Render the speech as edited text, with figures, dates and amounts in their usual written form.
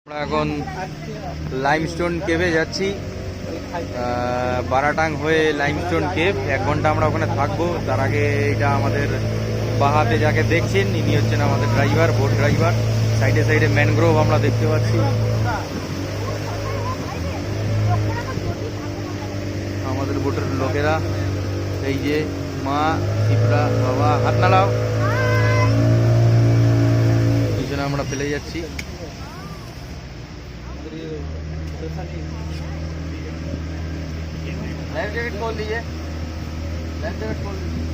আমরা এখন লাইমস্টোন কেভে যাচ্ছি। বারাটাং হয়ে লাইমস্টোন কেভ, 1 ঘন্টা আমরা ওখানে থাকবো। তার আগে এটা আমাদের বাহাতে যাকে দেখছেন ইনি হচ্ছেন আমাদের ড্রাইভার, বোট ড্রাইভার। সাইডে সাইডে ম্যানগ্রোভ আমরা দেখতে পাচ্ছি। আমাদের বোটের লোকেরা, এই যে মা, শিবরা, বাবা, হাত নাড়াও। পিছনে আমরা ফেলে যাচ্ছি। लाइफ जैकेट खोल दीजिए, लाइफ जैकेट खोल दीजिए।